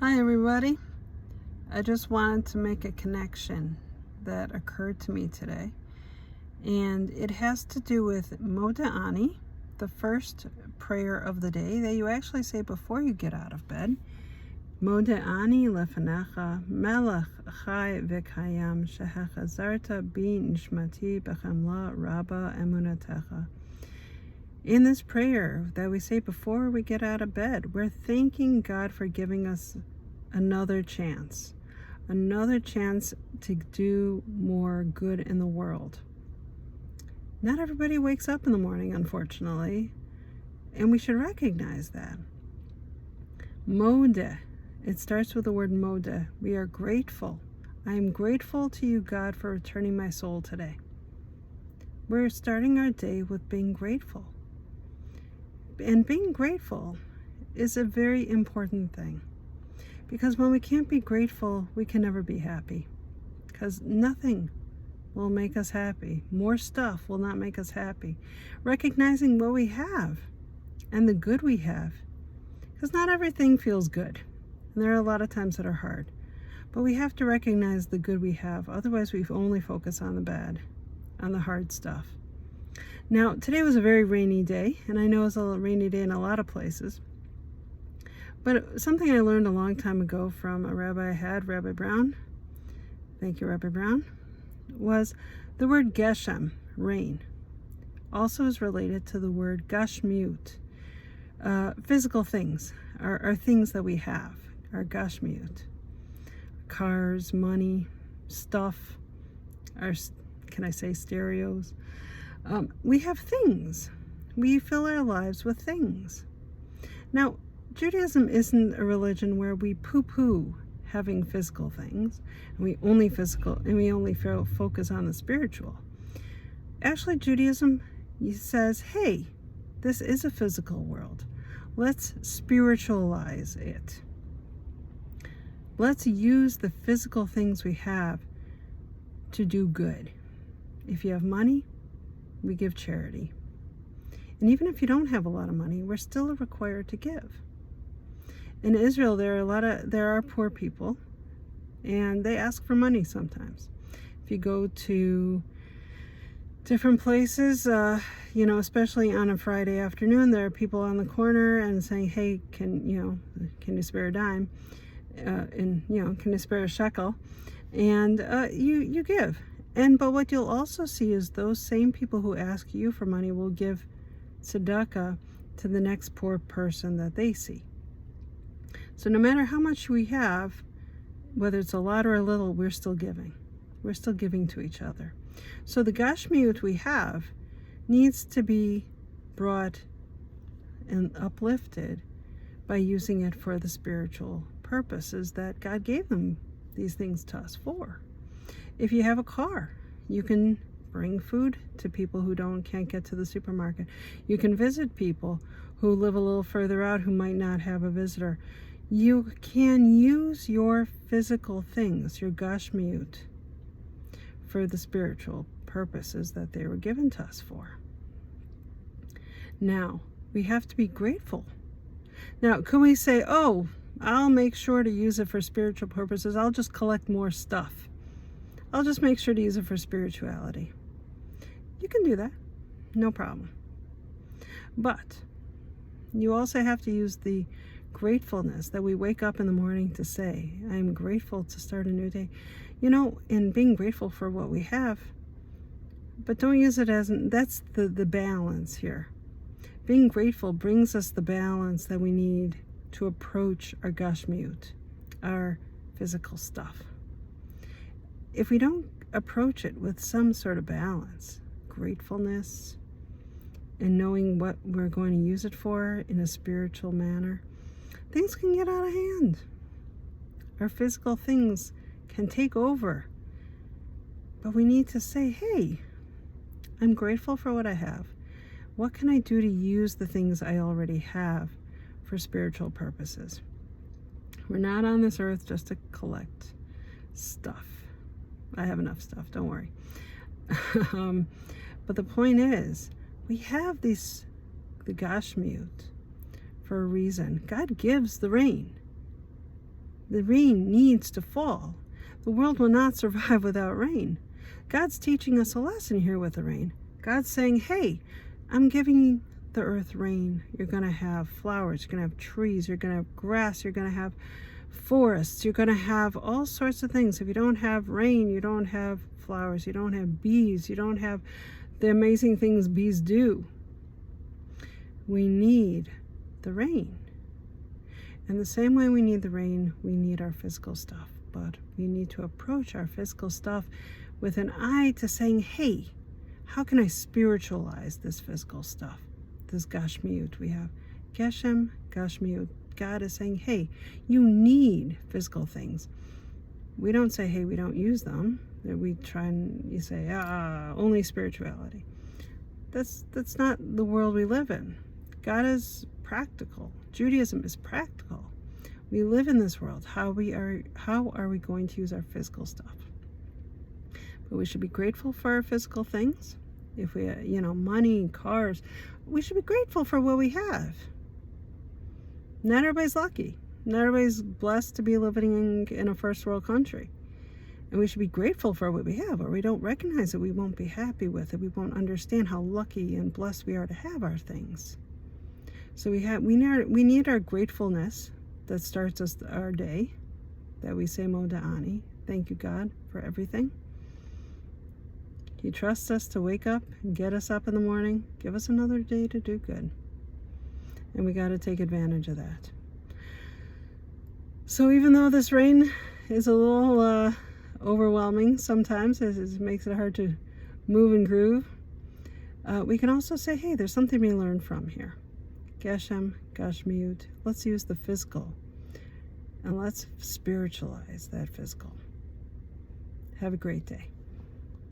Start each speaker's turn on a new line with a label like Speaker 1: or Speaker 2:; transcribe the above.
Speaker 1: Hi everybody. I just wanted to make a connection that occurred to me today, and it has to do with Moda Ani, the first prayer of the day that you actually say before you get out of bed. Moda Ani lefanecha melech chai v'kayam shehechazarta bi nishmati b'chamla rabba emunatecha. In this prayer that we say before we get out of bed, we're thanking God for giving us another chance to do more good in the world. Not everybody wakes up in the morning, unfortunately, and we should recognize that. Modeh, it starts with the word modeh. We are grateful. I am grateful to you, God, for returning my soul today. We're starting our day with being grateful. And being grateful is a very important thing. Because when we can't be grateful, we can never be happy. Because nothing will make us happy. More stuff will not make us happy. Recognizing what we have and the good we have. Because not everything feels good. And there are a lot of times that are hard. But we have to recognize the good we have. Otherwise, we only focus on the bad, on the hard stuff. Now, today was a very rainy day. And I know it's a rainy day in a lot of places. But something I learned a long time ago from a rabbi I had, Rabbi Brown, thank you, Rabbi Brown, was the word geshem, rain, also is related to the word gashmiut. Physical things are things that we have, are gashmiut. Cars, money, stuff, can I say stereos? We have things. We fill our lives with things. Now, Judaism isn't a religion where we poo-poo having physical things, and we only focus on the spiritual. Actually, Judaism says, hey, this is a physical world. Let's spiritualize it. Let's use the physical things we have to do good. If you have money, we give charity. And even if you don't have a lot of money, we're still required to give. In Israel, there are poor people, and they ask for money sometimes. If you go to different places, especially on a Friday afternoon, there are people on the corner and saying, "Hey, can you spare a dime? Can you spare a shekel?" And you give. But what you'll also see is those same people who ask you for money will give tzedakah to the next poor person that they see. So no matter how much we have, whether it's a lot or a little, we're still giving. We're still giving to each other. So the gashmiut we have needs to be brought and uplifted by using it for the spiritual purposes that God gave them these things to us for. If you have a car, you can bring food to people who can't get to the supermarket. You can visit people who live a little further out who might not have a visitor. You can use your physical things, your gashmiut, for the spiritual purposes that they were given to us for. Now, we have to be grateful. Now, can we say, oh, I'll make sure to use it for spiritual purposes. I'll just collect more stuff. I'll just make sure to use it for spirituality. You can do that. No problem. But you also have to use the gratefulness that we wake up in the morning to say, I'm grateful to start a new day. And being grateful for what we have, but don't use it that's the balance here. Being grateful brings us the balance that we need to approach our gashmiut, our physical stuff. If we don't approach it with some sort of balance, gratefulness, and knowing what we're going to use it for in a spiritual manner, things can get out of hand. Our physical things can take over. But we need to say, hey, I'm grateful for what I have. What can I do to use the things I already have for spiritual purposes? We're not on this earth just to collect stuff. I have enough stuff, don't worry. But the point is, we have the gashmiut for a reason. God gives the rain. The rain needs to fall. The world will not survive without rain. God's teaching us a lesson here with the rain. God's saying, hey, I'm giving the earth rain. You're going to have flowers. You're going to have trees. You're going to have grass. You're going to have forests. You're going to have all sorts of things. If you don't have rain, you don't have flowers. You don't have bees. You don't have the amazing things bees do. We need the rain. And the same way we need the rain, we need our physical stuff. But we need to approach our physical stuff with an eye to saying, hey, how can I spiritualize this physical stuff? This Gashmiut we have. Geshem, Gashmiut. God is saying, hey, you need physical things. We don't say, hey, we don't use them. We try and you say, only spirituality. That's not the world we live in. God is practical. Judaism is practical. We live in this world. How are we going to use our physical stuff? But we should be grateful for our physical things. If we, money, cars, we should be grateful for what we have. Not everybody's lucky. Not everybody's blessed to be living in a first world country. And we should be grateful for what we have, or we don't recognize it. We won't be happy with it. We won't understand how lucky and blessed we are to have our things. So we need our gratefulness that starts us our day, that we say Moda Ani. Thank you, God, for everything. He trusts us to wake up and get us up in the morning, give us another day to do good. And we got to take advantage of that. So even though this rain is a little overwhelming sometimes, as it makes it hard to move and groove, we can also say, hey, there's something we learn from here. Geshem, Gashmiut. Let's use the physical and let's spiritualize that physical. Have a great day.